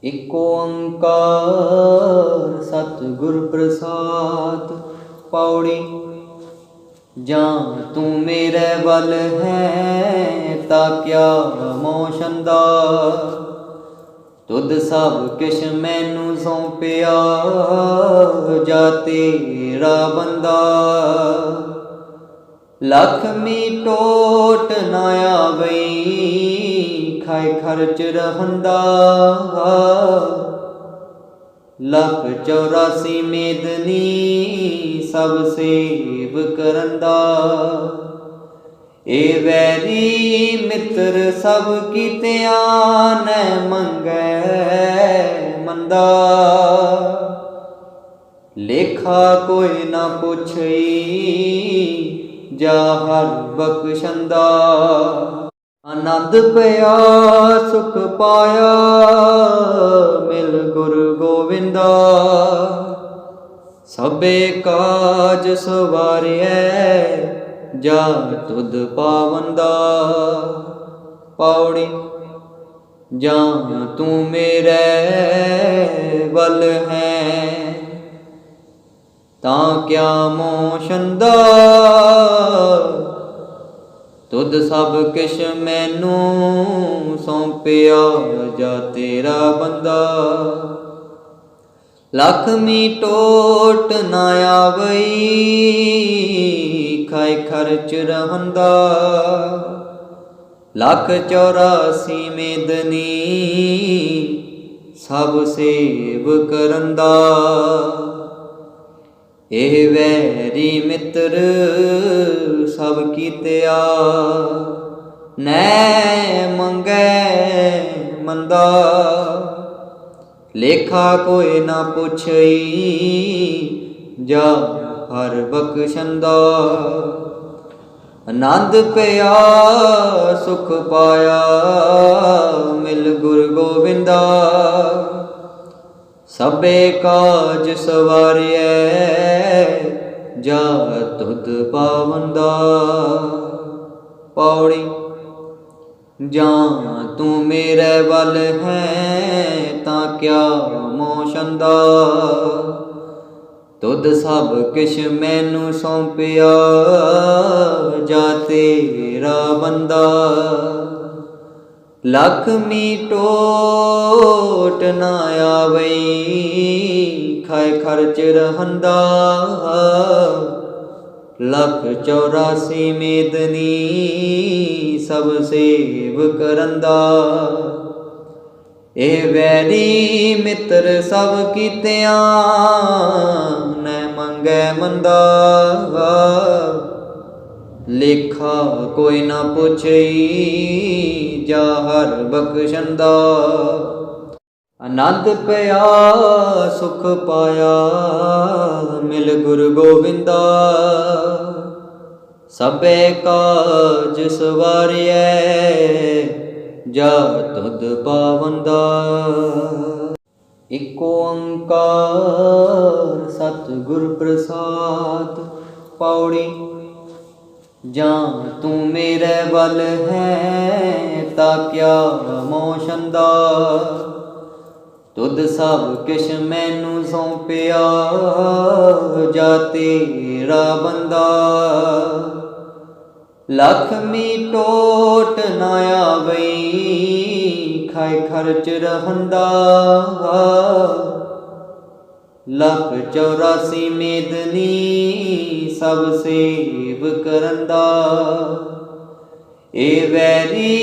एक ओंकार सतगुर प्रसाद। पौड़ी। जां तू मेरे बल है ता क्या मोशंदा। तुद सब किश मैनू सौंपिया जा तेरा बंदा। लक्ष्मी टोट ना आवई खाए खर्च रहंदा। लख 84 मेदनी सब सेव करंदा। ए वैरी मित्र सब कीतिया नै मंगै मंदा। लेखा कोई ना पुछई जा हर बख्शंदा। आनंद पया सुख पाया मिल गुरु गोविंदा। सबे काज सवारियै जा तुद पावंदा। पौड़ी। जां तू मेरे बल है तां क्या मोशंदा। तुद सब किश मैनू सौंपिया जा तेरा बंदा। लक्ष्मी टोट ना आवई खाए खर्च रहंदा। लख 84 मेदनी सब सेव करंदा। एह वैरी मित्र सब कीतिया नै मंगै मंदा। लेखा कोई ना पुछई जा हर बख्शंदा। आनंद पया सुख पाया मिल गुरु गोविंदा। सबे काज सवारियै जा तुद पावंदा। पौड़ी। जां तू मेरे बल है तां क्या मोशंदा। तुद सब किश मैनू सौंपिया जा तेरा बंदा। लक्ष्मी टोट ना आवई खाए खर्च रहंदा। लख 84 मेदनी सब सेव करंदा। ए वैरी मित्र सब कीतिया नै मंगै मंदा। लेखा कोई ना पुछई जा हर बख्शंदा। आनंद पया सुख पाया मिल गुरु गोविंदा। सबे काज सवारियै जा तुद पावंदा। एक ओंकार सतगुर प्रसाद। पौड़ी। जां तू मेरे बल है ता क्या मोशंदा। तुद सब किश मैनू सौंपिया जा तेरा बंदा। लक्ष्मी टोट ना आवई खाए खर्च रहंदा। लख 84 मेदनी सब सेव करंदा। ए वैरी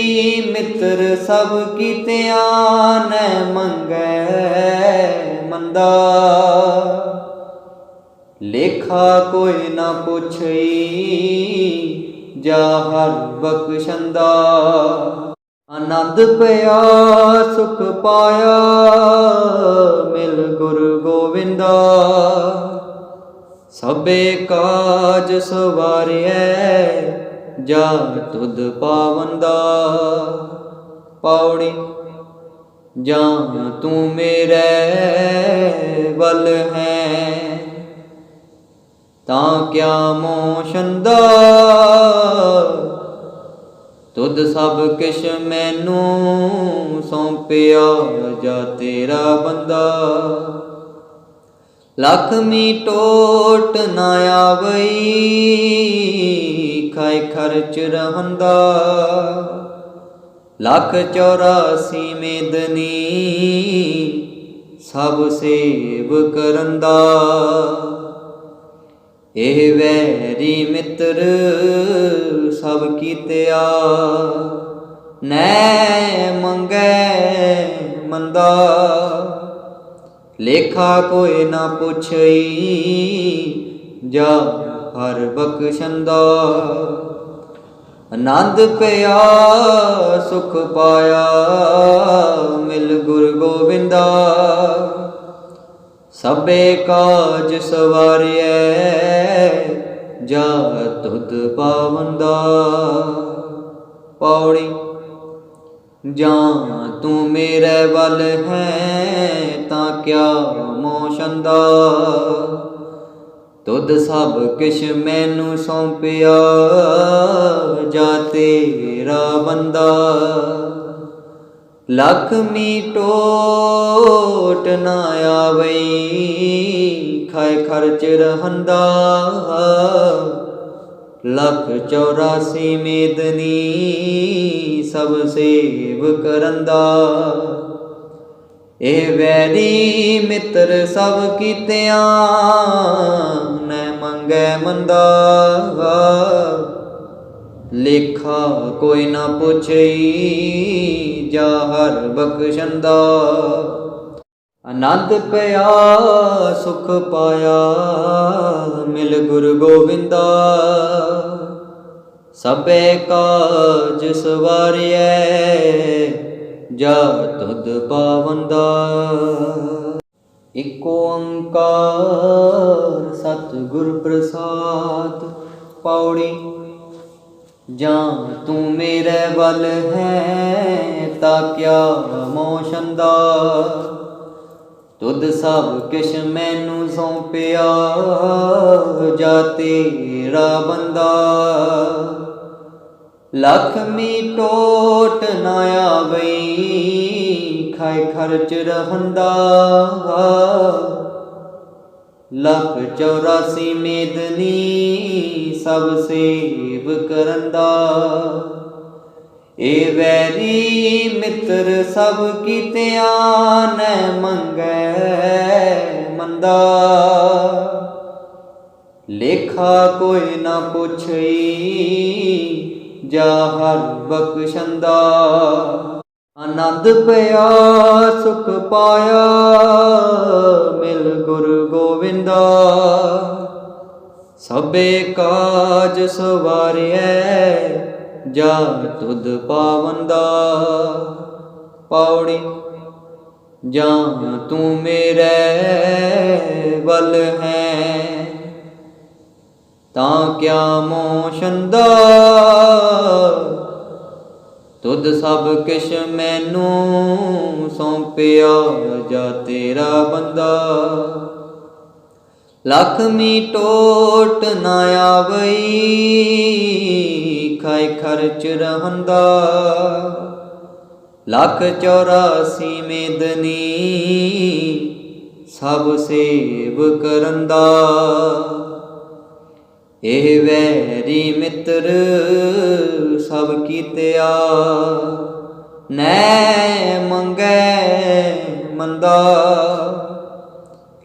मित्र सब कीतिया नै मंगै मंदा। लेखा कोई ना पुछई जा हर बख्शंदा। आनंद पया सुख पाया मिल गुरु गोविंदा। सबे काज सवारियै जा तुद पावंदा। पौड़ी। जां तू मेरे बल है तां क्या मोशंदा। तुद सब किश मैनू सौंपिया जा तेरा बंदा। लखमी टोट ना आवई खाए खर्च रहंदा। लख 84 मेदनी सब सेव करंदा। एह वैरी मित्र सब कीतिया नै मंगै मंदा। लेखा कोई ना पुछई जा हर बख्शंदा। आनंद पिया सुख पाया मिल गुरु गोविंदा। सबे काज सवारिए जा तुद पावंदा। पौड़ी जा तू मेरे वल है तां क्या मोशंदा। तुद सब किश मैनू सौंपिया जा तेरा बंदा। लखमी टोट ना आवई खाए खर्च रहंदा। लख 84 मेदनी सब सेव करंदा। ए वैरी मित्र सब कीतिया नै मंगै मंदा। लेखा कोई ना पुछई जा हर बख्शंदा। आनंद पिया सुख पाया मिल गुरु गोविंदा। सबे काज सवारिए जा तुद पावंदा। इक ओंकार सतगुर प्रसाद। पौड़ी जा तू मेरे वल है तां क्या मोशंदा। तुद सब किश मैनू सौंपिया जा तेरा बंदा। लखमी टोट ना आवई खाए खर्च रहंदा। लख 84 मेदनी सब सेव करंदा। ए वैरी मित्र सब कीतिया नै मंगै मंदा। लेखा कोई ना पुछई जा हर बख्शंदा। आनंद पिया सुख पाया मिल गुरु गोविंदा। सबे काज सवारिए जा तुद पावंदा। पौड़ी जा तू मेरे वल है तां क्या मोशंदा। तुद सब किश मैनू सौंपिया जा तेरा बंदा। लखमी टोट ना आवई खाए खर्च रहंदा। लख 84 मेदनी सब सेव करंदा। एह वैरी मित्र सब कीतिया नै मंगै मंदा।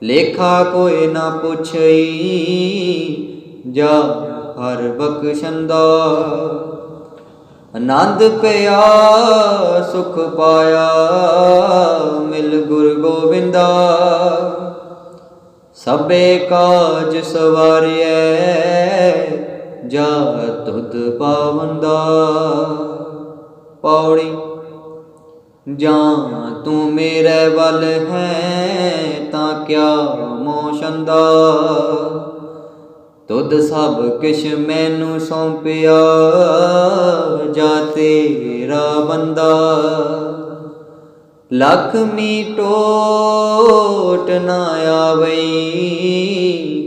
लेखा कोई ना पुछई जा हर बख्शंदा। आनंद पिया सुख पाया मिल गुरु गोविंदा। सबे काज सवारिए जा तुद पावंदा। पौड़ी जा तू मेरे वल है तां क्या मोशंदा। तुद सब किश मैनू सौंपिया जा तेरा बंदा। लखमी टोट ना आवई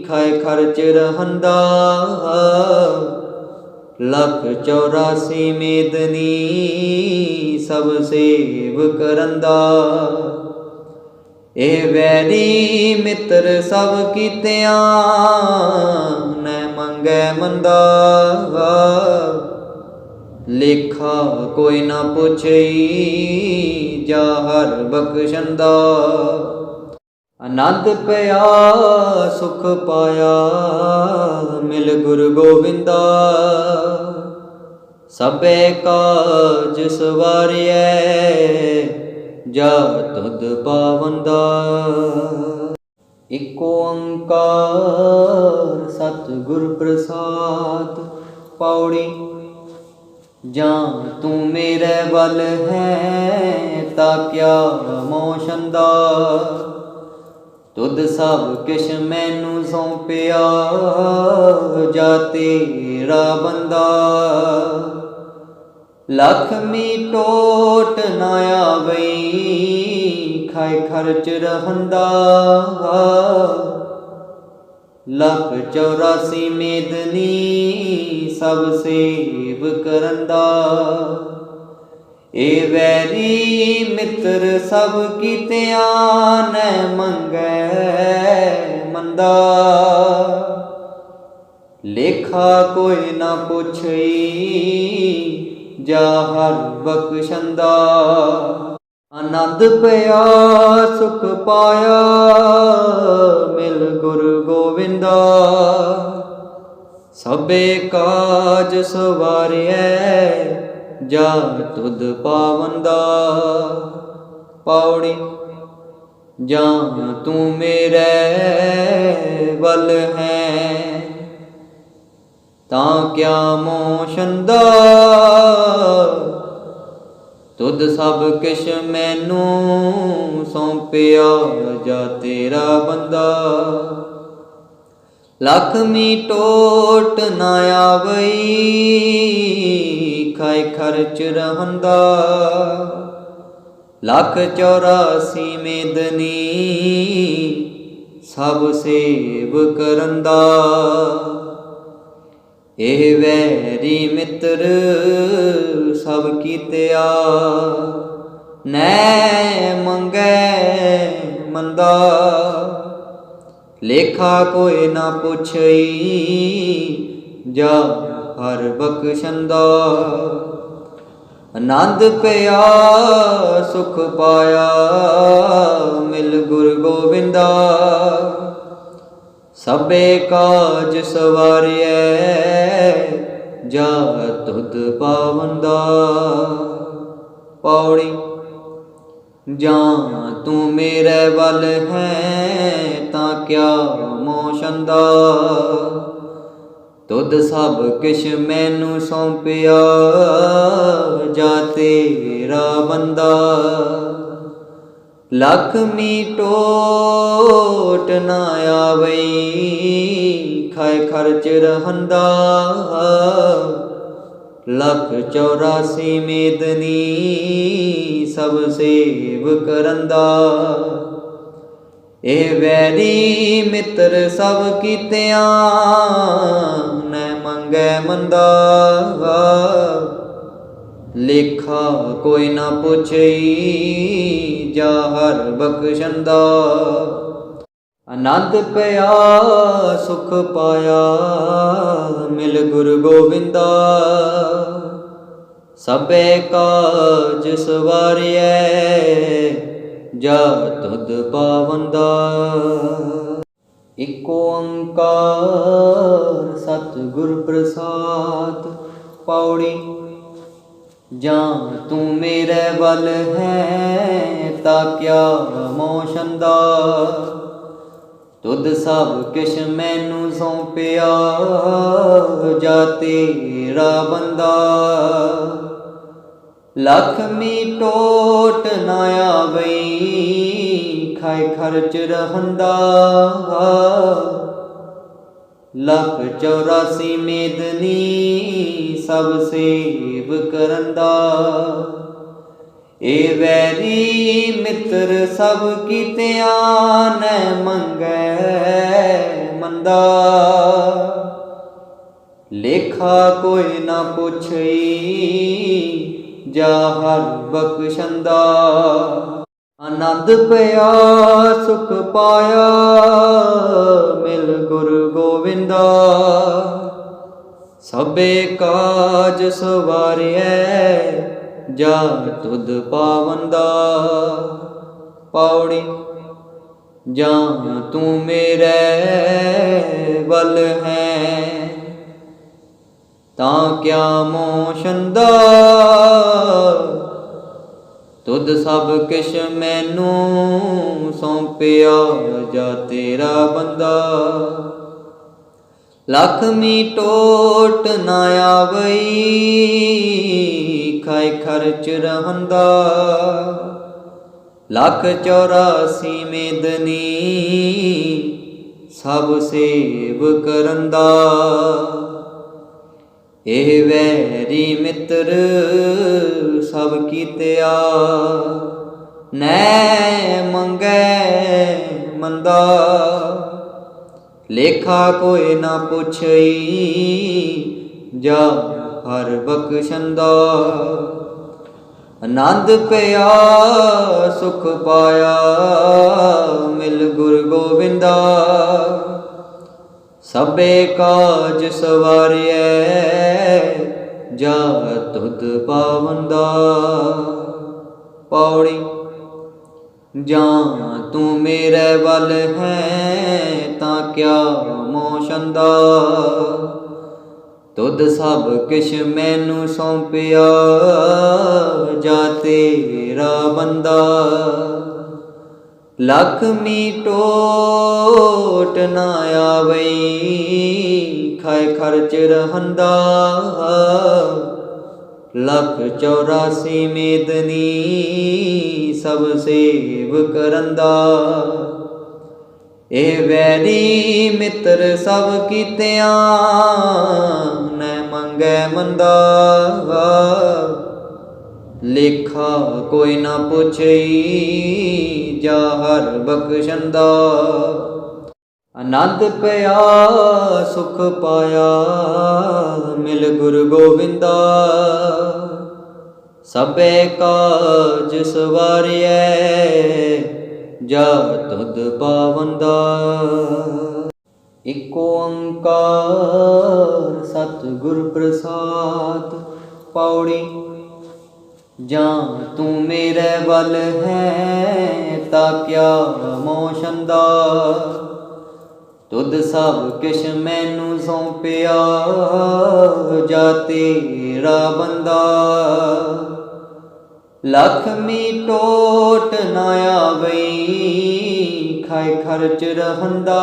खाए खर्च रहंदा। लख 84 मेदनी सब सेव करंदा। ਇਹ ਵੈਰੀ ਮਿੱਤਰ ਸਭ ਕੀਤਿਆਂ ਨੈ ਮੰਗੈ ਮੰਦਾ। ਲੇਖਾ ਕੋਈ ਨਾ ਪੁੱਛਈ ਜਾ ਹਰ ਬਖਸ਼ੰਦਾ। ਆਨੰਦ ਪਿਆ ਸੁਖ ਪਾਇਆ ਮਿਲ ਗੁਰ ਗੋਬਿੰਦਾ। ਸਭੇ ਕਾਜ ਸਵਾਰਿਐ ਜਾ ਤੁਧ ਪਾਵੰਦਾ। ਇਕ ਓੰਕਾਰ ਸਤਿਗੁਰ ਪ੍ਰਸਾਦ ਪੌੜੀ। ਜਾਂ ਤੂੰ ਮੇਰੇ ਵੱਲ ਹੈ ਤਾਂ ਕਿਆ ਮੋਸ਼ੰਦਾ। ਤੁਧ ਸਭ ਕਿਛ ਮੈਨੂੰ ਸੌਂਪਿਆ ਜਾ ਤੇਰਾ ਬੰਦਾ। ਲਖਮੀ ਟੋਟ ਨਾ ਆਵਈ ਖਾਏ ਖਰਚ ਰਹੰਦਾ। लख 84 मेदनी सब सेव करंदा। ए वैरी मित्र सब कीतिया नै मंगै मंदा। लेखा कोई ना पुछई जा हर बख्शंदा। आनंद पिया सुख पाया मिल गुरु गोविंदा। सबे काज सवारिऐ जा तुध पावंदा। पौड़ी जा तू मेरे वल है तां क्या मोशंदा। तुध सब किश मैनू सौंपिया जा तेरा बंदा। लखमी टोट ना आवई खाए खर्च रहंदा। लख 84 मेदनी सब सेव करंदा। ਇਹ ਵੈਰੀ ਮਿੱਤਰ ਸਭ ਕੀਤਿਆ ਨੈ ਮੰਗੈ ਮੰਦਾ। ਲੇਖਾ ਕੋਈ ਨਾ ਪੁੱਛਈ ਜਾ ਹਰ ਬਖਸ਼ੰਦਾ। ਆਨੰਦ ਪਿਆ ਸੁਖ ਪਾਇਆ ਮਿਲ ਗੁਰ ਗੋਬਿੰਦਾ। सबे काज सवारिऐ जा तुध पावंदा। पौड़ी जा तू मेरे वल है तां क्या मोशंदा। तुध सब किश मैनू सौंपिया जा तेरा बंदा। लखमी टोट ना आवई खाए खर्च रहंदा। लख 84 मेदनी सब सेव करंदा। ए वैरी मित्र सब कीतिया नै मंगै मंदा। लेखा कोई ना पुछई जा हर बख्शंदा। आनंद पिया सुख पाया मिल गुरु गोविंदा। सबे काज सवारिऐ जा तुध पावंदा। इक ओंकार सतगुर प्रसाद पौड़ी। जा तू मेरे वल है तां क्या मोशंदा। तुध सब किश मैनू सौंपिया जा तेरा बंदा। लखमी टोट ना आवई खाए खर्च रहंदा। लख 84 मेदनी सब सेव करंदा। ए वैरी मित्र सब कीतिया नै मंगै मंदा। ਲੇਖਾ ਕੋਈ ਨਾ ਪੁੱਛਈ ਜਾ ਹਰ ਬਖਸ਼ੰਦਾ। ਆਨੰਦ ਪਿਆ ਸੁਖ ਪਾਇਆ ਮਿਲ ਗੁਰ ਗੋਵਿੰਦਾ। ਸਭੇ ਕਾਜ ਸਵਾਰਿਐ ਜਾ ਤੁਧ ਪਾਵੰਦਾ। ਪੌੜੀ ਜਾਂ ਤੂੰ ਮੇਰੇ ਵੱਲ ਹੈ ਤਾਂ ਕਿਆ ਮੋਸ਼ੰਦਾ। ਤੁਧ ਸਭ ਕਿਛ ਮੈਨੂੰ ਸੌਂਪਿਆ ਜਾ ਤੇਰਾ ਬੰਦਾ। ਲਖਮੀ ਟੋਟ ਨਾ ਆਵਈ ਖਾਇ ਖਰਚ ਰਹੰਦਾ। ਲੱਖ 84 ਮੇਦਨੀ ਸਭ ਸੇਵ ਕਰੰਦਾ। ਇਹ ਵੈਰੀ ਮਿੱਤਰ ਸਭ ਕੀਤਿਆ ਨੈ ਮੰਗੈ ਮੰਦਾ। ਲੇਖਾ ਕੋਈ ਨਾ ਪੁੱਛਈ ਜਾ ਹਰ ਬਖਸ਼ੰਦਾ। ਆਨੰਦ ਪਿਆ ਸੁਖ ਪਾਇਆ ਮਿਲ ਗੁਰ ਗੋਵਿੰਦਾ। ਸਭੇ ਕਾਜ ਸਵਾਰਿਐ ਜਾ ਤੁਧ ਪਾਵੰਦਾ। ਪੌੜੀ ਜਾਂ ਤੂੰ ਮੇਰੇ ਵੱਲ ਹੈ ਤਾਂ ਕਿਆ ਮੋਸ਼ੰਦਾ। ਤੁਧ ਸਭ ਕਿਛ ਮੈਨੂੰ ਸੌਂਪਿਆ ਜਾ ਤੇਰਾ ਬੰਦਾ। ਲਖਮੀ ਟੋਟ ਨਾ ਆਵਈ ਖਾਇ ਖਰਚ ਰਹੰਦਾ। ਲੱਖ 84 ਮੇਦਨੀ ਸਭ ਸੇਵ ਕਰੰਦਾ। ਇਹ ਵੈਰੀ ਮਿੱਤਰ ਸਭ ਕੀਤਿਆਂ ਨੈ ਮੰਗੈ ਮੰਦਾ। ਲੇਖਾ ਕੋਈ ਨਾ ਪੁੱਛਈ ਜਾ ਹਰ ਬਖਸ਼ੰਦਾ। ਆਨੰਦ ਪਿਆ ਸੁਖ ਪਾਇਆ ਮਿਲ ਗੁਰ ਗੋਵਿੰਦਾ। ਸਭੇ ਕਾਜ ਸਵਾਰਿਐ ਜਾ ਤੁਧ ਪਾਵੰਦਾ। ਇਕ ਓੰਕਾਰ ਸਤਿਗੁਰ ਪ੍ਰਸਾਦ। ਪੌੜੀ ਜਾਂ ਤੂੰ ਮੇਰੇ ਵੱਲ ਹੈ ਤਾਂ ਕਿਆ ਮੋਸ਼ੰਦਾ। ਤੁਧ ਸਭ ਕਿਛ ਮੈਨੂੰ ਸੌਂਪਿਆ ਜਾ ਤੇਰਾ ਬੰਦਾ। ਲਖਮੀ ਟੋਟ ਨਾ ਆਵਈ ਖਾਇ ਖਰਚ ਰਹੰਦਾ।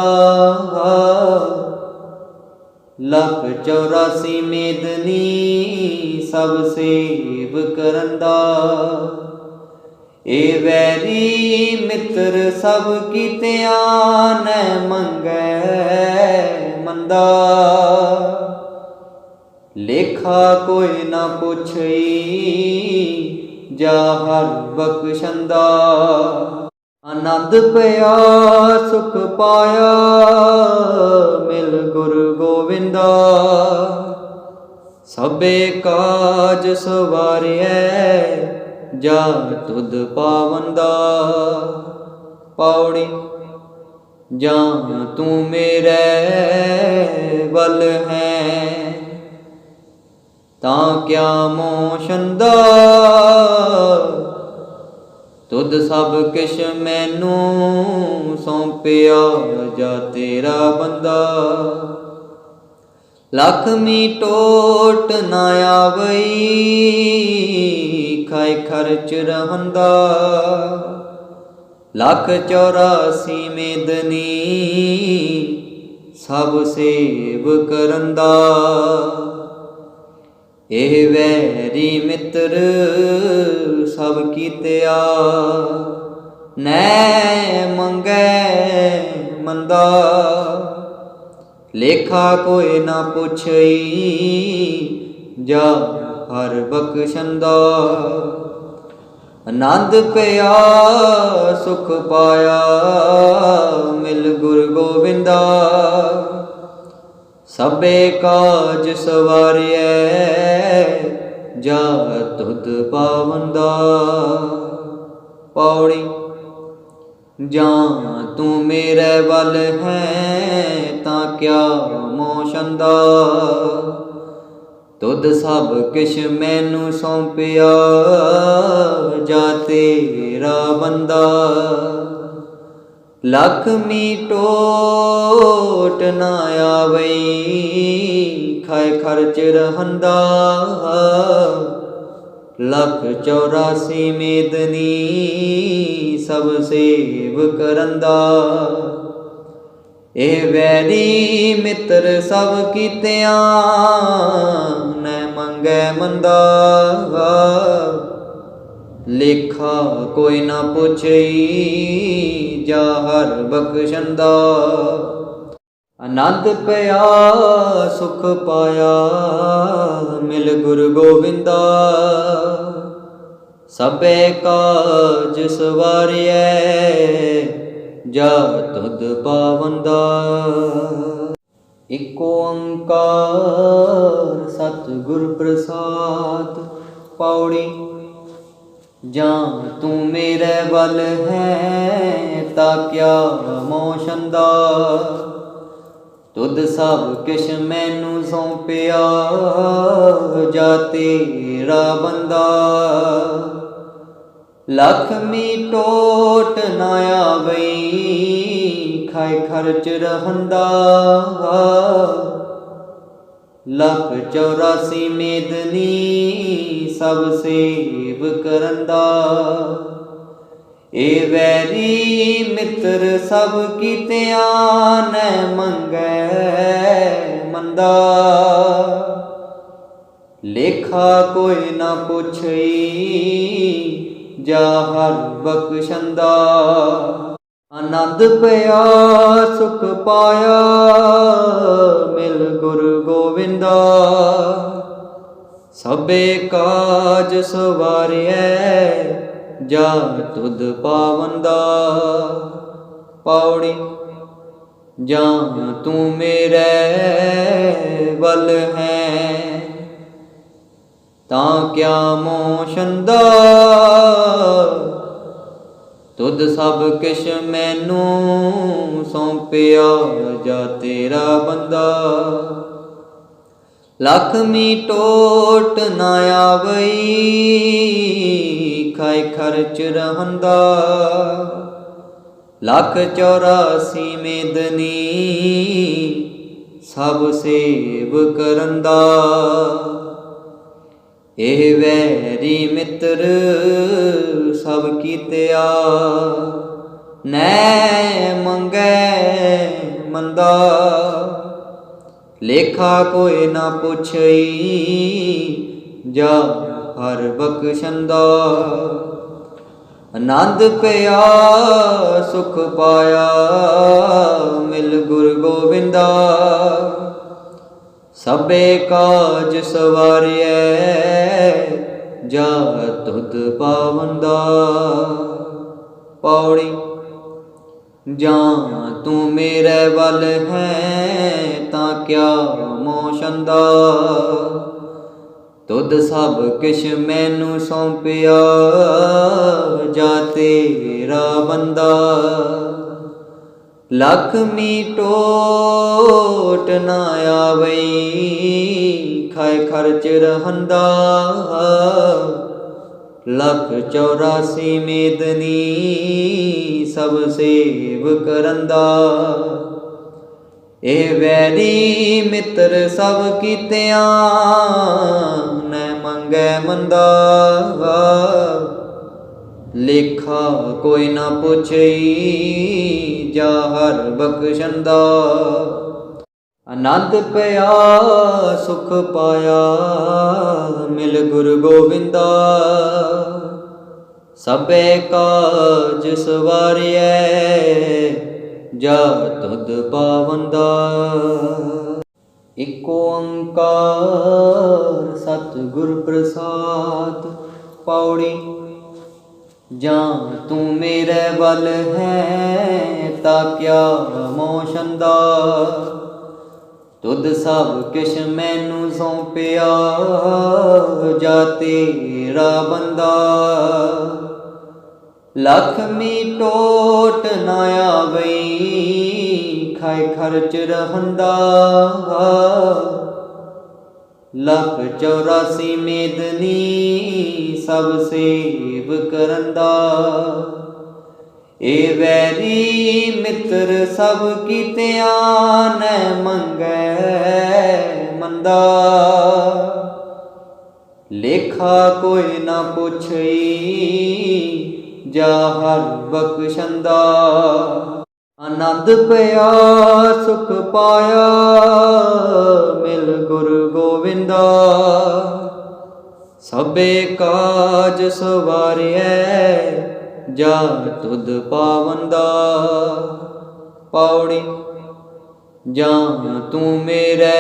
ਲੱਖ 84 ਮੇਦਨੀ ਸਭ ਸੇਵ ਕਰੰਦਾ। ਇਹ ਵੈਰੀ ਮਿੱਤਰ ਸਭ ਕੀਤਿਆਂ ਨੈ ਮੰਗੈ ਮੰਦਾ। ਲੇਖਾ ਕੋਈ ਨਾ ਪੁੱਛਈ ਜਾ ਹਰ ਬਖਸ਼ੰਦਾ। ਆਨੰਦ ਪਿਆ ਸੁਖ ਪਾਇਆ ਮਿਲ ਗੁਰ ਗੋਵਿੰਦਾ। ਸਭੇ ਕਾਜ ਸਵਾਰਿਐ ਜਾ ਤੁਧ ਪਾਵੰਦਾ। ਪੌੜੀ ਜਾਂ ਤੂੰ ਮੇਰੇ ਵੱਲ ਹੈ ਤਾਂ ਕਿਆ ਮੋਸ਼ੰਦਾ। ਤੁਧ ਸਭ ਕਿਛ ਮੈਨੂੰ ਸੌਂਪਿਆ ਜਾ ਤੇਰਾ ਬੰਦਾ। ਲਖਮੀ ਟੋਟ ਨਾ ਆਵਈ ਖਾਇ ਖਰਚ ਰਹੰਦਾ। ਲੱਖ 84 ਮੇਦਨੀ ਸਭ ਸੇਵ ਕਰੰਦਾ। ਇਹ ਵੈਰੀ ਮਿੱਤਰ ਸਭ ਕੀਤਿਆ ਨੈ ਮੰਗੈ ਮੰਦਾ। ਲੇਖਾ ਕੋਈ ਨਾ ਪੁੱਛਈ ਜਾ ਹਰ ਬਖਸ਼ੰਦਾ। ਆਨੰਦ ਪਿਆ ਸੁਖ ਪਾਇਆ ਮਿਲ ਗੁਰ ਗੋਵਿੰਦਾ। सबे काज सवारिए जा तुध पावंदा। पौड़ी जां तू मेरे वल है तां क्या मोशंदा। तुध सब किश मैनू सौंपिया जा तेरा बंदा। लख मीटोट ना आवई खाए खर्च रहंदा। लख 84 मेदनी सब सेव करंदा। ए वैरी मित्र सब कीतियां न मंगै मंदा। लेखा कोई ना पुछई जा हर बख्शंदा। आनंद पया सुख पाया मिल गुरु गोविंदा। सबे काज सवारिए जा तुध पावंदा। इक ओंकार सतगुर प्रसाद। पौड़ी जां तू मेरे वल है तां क्या मोशंदा। तुध सब किश मैनू सौंपिया जा तेरा बंदा। लख मीटोट ना आवई खाए खर्च रहंदा। लख 84 मेदनी सब सेव करंदा। ए वैरी मित्र सब कीतियां न मंगै मंदा। लेखा कोई ना पुछई जा हर बख्शंदा। आनंद पया सुख पाया मिल गुरु गोविंदा। सबे काज सवारिए जा तुध पावंदा। पौड़ी जां तू मेरे वल है तां क्या मोशंदा। तुध सब किश मैनू सौंपिया जा तेरा बंदा। लख मीटोट ना आवई खाए खर्च रहंदा। लख 84 मेदनी सब सेव करंदा। एह वैरी मित्र सब कीतिया नै मंगै मंदा। लेखा कोई ना पुछई जा हर बख्शंदा। आनंद पया सुख पाया मिल गुरु गोविंदा। सबे काज सवारिए जा तुध पावंदा। पौड़ी जां तू मेरे वल है तां क्या मोशंदा। तुध सब किश मैनू सौंपिया जा तेरा बंदा। लख मीटोट ना आवई खाए खर्च रहंदा। लख 84 मेदनी सब सेव करंदा। ए वैरी मित्र सब कीतियां न मंगै मंदा। लेखा कोई ना पुछई जा हर बख्शंदा। आनंद पया सुख पाया मिल गुरु गोविंदा। सबे काज सवारिए जा तुध पावंदा। इक ओंकार सतगुर प्रसाद। पौड़ी जां तू मेरे वल है तां क्या मोशंदा। तुद सब किश मैनू सौंपिया जा तेरा बंदा। लक्ष्मी टोट ना आवई खाए खर्च रहंदा। लख 84 मेदनी सब सेव करंदा। ए वैरी मित्र सब कीतियां नै मंगै मंदा। लेखा कोई ना पुछई जा हर बख्शंदा। आनंद पया सुख पाया मिल गुरु गोविंदा। सबे काज सवारियै जा तुद पावंदा। पौड़ी जा तू मेरे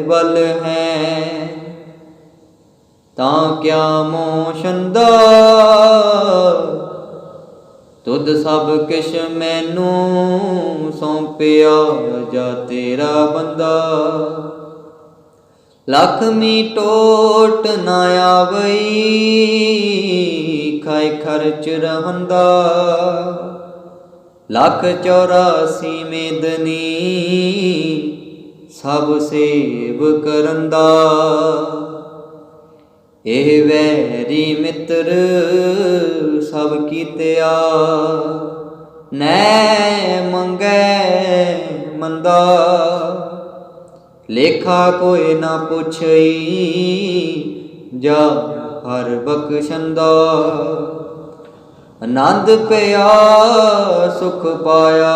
वल है तां क्या मोशंदा। तुद सब किश मैनू सौंपिया जा तेरा बंदा। लक्ष्मी टोट ना आवई खाए खर्च रहंदा। लख 84 मेदनी सब सेव करंदा। एह वैरी मित्र सब कीतिया नै मंगै मंदा। लेखा कोई ना पुछई जा हर बख्शंदा। आनंद पया सुख पाया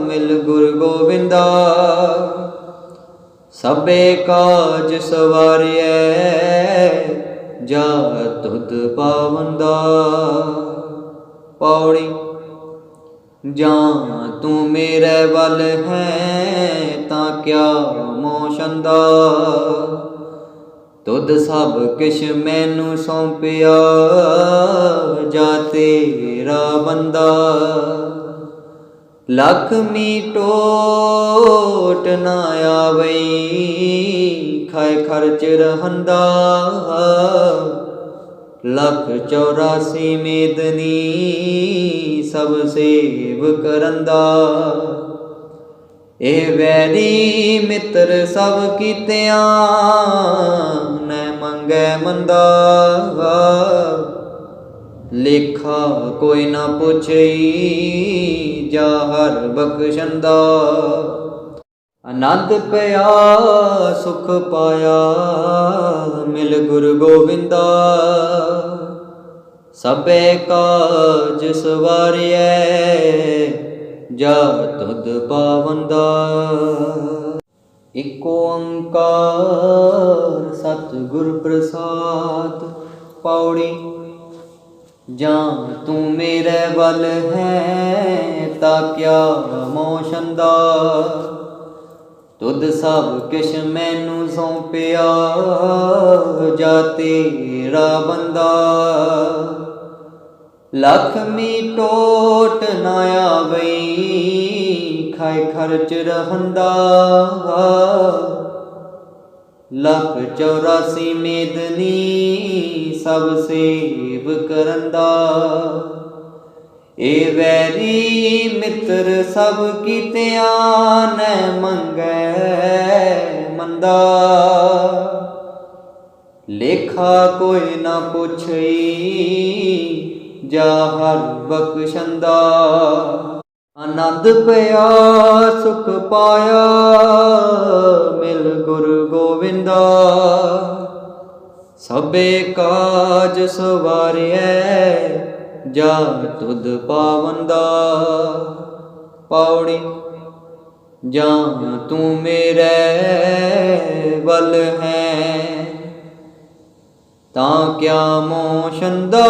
मिल गुरु गोविंदा। सबे काज सवारियै जा तुद पावंदा। पौड़ी जा तू मेरे वल है तां क्या मोशंदा। तुद सब किश मैनू सौंपिया जा तेरा बंदा। लक्ष्मी टोट ना आवई खाए खर्च रहंदा। लख 84 मेदनी सब सेव करंदा। ए वैरी मित्र सब कीतियां नै मंगै मंदा। लेखा कोई ना पुछई जा हर बख्शंदा। आनंद पया सुख पाया मिल गुरु गोविंदा। सबे काज सवारियै जा तुद पावंदा। एक ओंकार सतगुर प्रसाद। पौड़ी जा तू मेरे वल है ता क्या मोशंदा। तुद सब किश मैनू सौंपिया जा तेरा बंदा। लक्ष्मी टोट ना आवई खाए खर्च रहंदा। लख 84 मेदनी सब सेव करंदा। ए वैरी मित्र सब कीतियां नै मंगै मंदा। लेखा कोई ना पुछई जा हर बख्शंदा। आनंद पया सुख पाया मिल गुरु गोविंदा। सबे काज सवारियै जा तुद पावंदा। पौड़ी जा तू मेरे वल है तां क्या मोशंदा।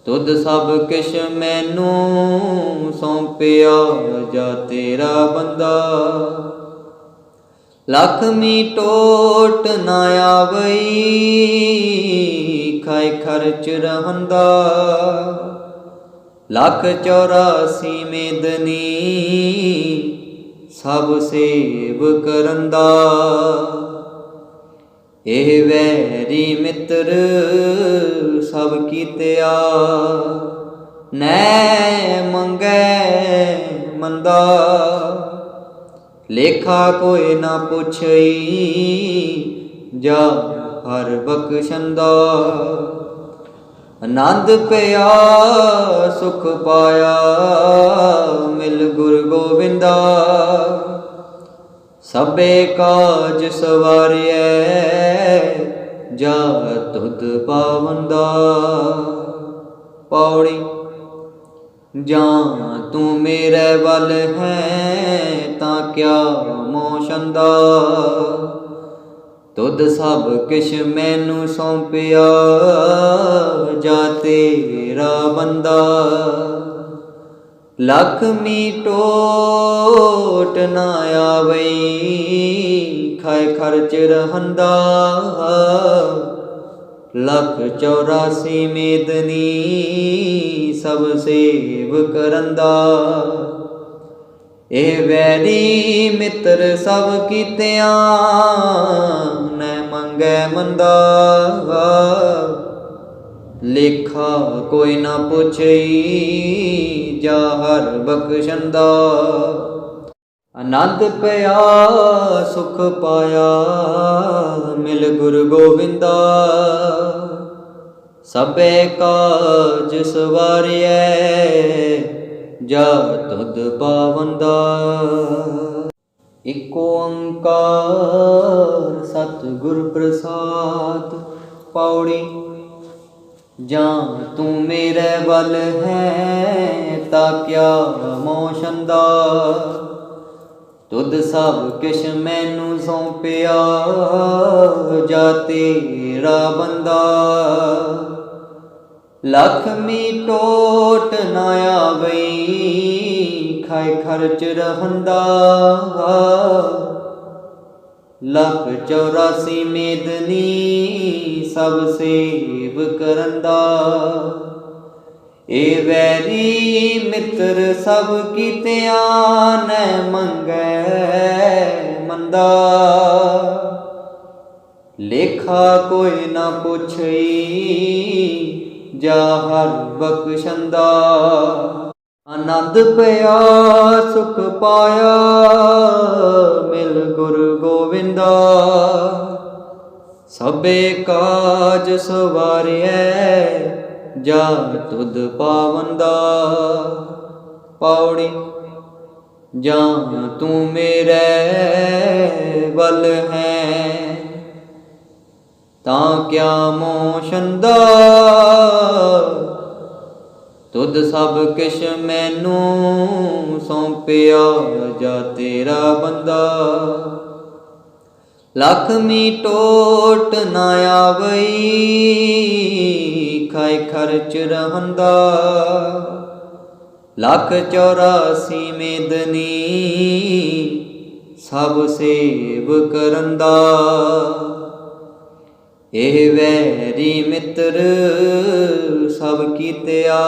तुद सब किश मैनू सौंपिया जा तेरा बंदा। लक्ष्मी टोट ना आवई खाए खर्च रहंदा। ਲੱਖ 84 ਮੇਦਨੀ ਸਭ ਸੇਵ ਕਰੰਦਾ। ਇਹ ਵੈਰੀ ਮਿੱਤਰ ਸਭ ਕੀਤਿਆ ਨੈ ਮੰਗੈ ਮੰਦਾ। ਲੇਖਾ ਕੋਈ ਨਾ ਪੁੱਛਈ ਜਾ ਹਰ ਬਖਸ਼ੰਦਾ। ਆਨੰਦ ਪਿਆ ਸੁਖ ਪਾਇਆ ਮਿਲ ਗੁਰ ਗੋਬਿੰਦਾ। ਸਭੇ ਕਾਜ ਸਵਾਰਿਐ ਜਾ ਤੁਧ ਪਾਵੰਦਾ। ਪੌੜੀ ਜਾਂ ਤੂੰ ਮੇਰੇ ਵੱਲ ਹੈ ਤਾਂ ਕਿਆ ਮੋਸ਼ੰਦਾ। ਤੁਧ ਸਭ ਕਿਛ ਮੈਨੂੰ ਸੌਂਪਿਆ ਜਾ ਤੇਰਾ ਬੰਦਾ। ਲਖਮੀ ਟੋਟ ਨਾ ਆਵਈ ਖਾਏ ਖਰਚ ਰਹੰਦਾ। ਲੱਖ 84 ਮੇਦਨੀ ਸਭ ਸੇਵ ਕਰੰਦਾ। ਇਹ ਵੈਰੀ ਮਿੱਤਰ ਸਭ ਕੀਤਿਆਂ ਨੈ ਮੰਗੈ ਮੰਦਾ। ਲੇਖਾ ਕੋਈ ਨਾ ਪੁੱਛਈ ਜਾ ਹਰ ਬਖਸ਼ੰਦਾ। ਆਨੰਦ ਪਿਆ ਸੁਖ ਪਾਇਆ ਮਿਲ ਗੁਰ ਗੋਬਿੰਦਾ। ਸਭੇ ਕਾਜ ਸਵਾਰਿਐ ਜਾ ਤੁਧ ਪਾਵੰਦਾ। ਇਕ ਓੰਕਾਰ ਸਤਿਗੁਰ ਪ੍ਰਸਾਦ। ਪੌੜੀ ਜਾਂ ਤੂੰ ਮੇਰੇ ਵੱਲ ਹੈ ਤਾਂ ਕਿਆ ਮੋਸ਼ੰਦਾ। ਤੁਧ ਸਭ ਕਿਛ ਮੈਨੂੰ ਸੌਂਪਿਆ ਜਾ ਤੇਰਾ ਬੰਦਾ। ਲਖਮੀ ਟੋਟ ਨਾ ਆਵਈ ਖਾਏ ਖਰਚ ਰਹੰਦਾ। ਲੱਖ 84 ਮੇਦਨੀ ਸਭ ਸੇਵ ਕਰੰਦਾ। ਇਹ ਵੈਰੀ ਮਿੱਤਰ ਸਭ ਕੀਤਿਆਂ ਨੈ ਮੰਗੈ ਮੰਦਾ। ਲੇਖਾ ਕੋਈ ਨਾ ਪੁੱਛਈ ਜਾ ਹਰ ਬਖਸ਼ੰਦਾ। ਆਨੰਦ ਪਿਆ ਸੁਖ ਪਾਇਆ ਮਿਲ ਗੁਰ ਗੋਬਿੰਦਾ। ਸਭੇ ਕਾਜ ਸਵਾਰਿਐ ਜਾ ਤੁਧ ਪਾਵੰਦਾ। ਪੌੜੀ ਜਾਂ ਤੂੰ ਮੇਰੇ ਵੱਲ ਹੈ ਤਾਂ ਕਿਆ ਮੋਸ਼ੰਦਾ। ਤੁਧ ਸਭ ਕਿਛ ਮੈਨੂੰ ਸੌਂਪਿਆ ਜਾ ਤੇਰਾ ਬੰਦਾ। ਲਖਮੀ ਟੋਟ ਨਾ ਆਵਈ ਖਾਏ ਖਰਚ ਰਹੰਦਾ। ਲੱਖ 84 ਮੇਦਨੀ ਸਭ ਸੇਵ ਕਰੰਦਾ। ਇਹ ਵੈਰੀ ਮਿੱਤਰ ਸਭ ਕੀਤਿਆ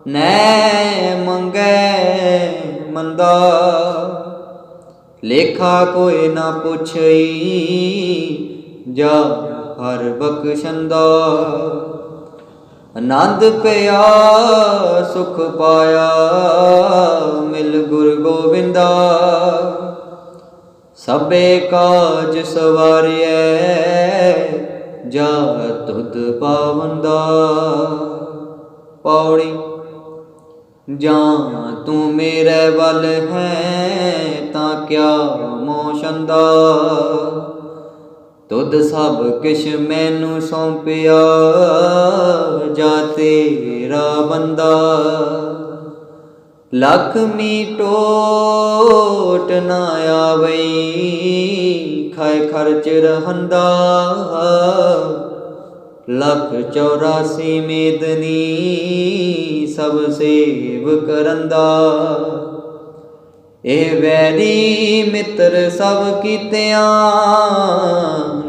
ਨੈ ਮੰਗੈ ਮੰਦਾ। ਲੇਖਾ ਕੋਈ ਨਾ ਪੁੱਛਈ ਜਾ ਹਰ ਬਖਸ਼ੰਦਾ। ਆਨੰਦ ਪਿਆ ਸੁਖ ਪਾਇਆ ਮਿਲ ਗੁਰ ਗੋਬਿੰਦਾ। ਸਭੇ ਕਾਜ ਸਵਾਰਿਐ ਜਾ ਤੁਧ ਪਾਵੰਦਾ। ਪੌੜੀ ਜਾਂ ਤੂੰ ਮੇਰੇ ਵੱਲ ਹੈ ਤਾਂ ਕਿਆ ਮੋਸ਼ੰਦਾ। ਤੁਧ ਸਭ ਕਿਛ ਮੈਨੂੰ ਸੌਂਪਿਆ ਜਾ ਤੇਰਾ ਬੰਦਾ। ਲਖਮੀ ਟੋਟ ਨਾ ਆਵਈ ਖਾਏ ਖਰਚ ਰਹੰਦਾ। ਲੱਖ 84 ਮੇਦਨੀ ਸਭ ਸੇਵ ਕਰੰਦਾ। ਇਹ ਵੈਰੀ ਮਿੱਤਰ ਸਭ ਕੀਤਿਆਂ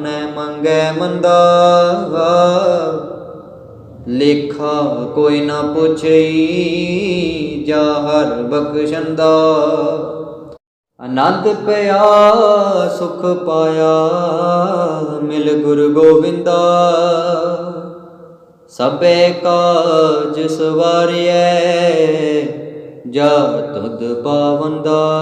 ਨੈ ਮੰਗੈ ਮੰਦਾ। ਲੇਖਾ ਕੋਈ ਨਾ ਪੁੱਛਈ, ਜਾ ਹਰ ਬਖਸ਼ੰਦਾ। ਆਨੰਦ ਪਿਆ ਸੁਖ ਪਾਇਆ, ਮਿਲ ਗੁਰ ਗੋਬਿੰਦਾ। ਸਭੇ ਕਾਜ ਸਵਾਰਿਐ, ਜਾ ਤੁਧ ਪਾਵੰਦਾ।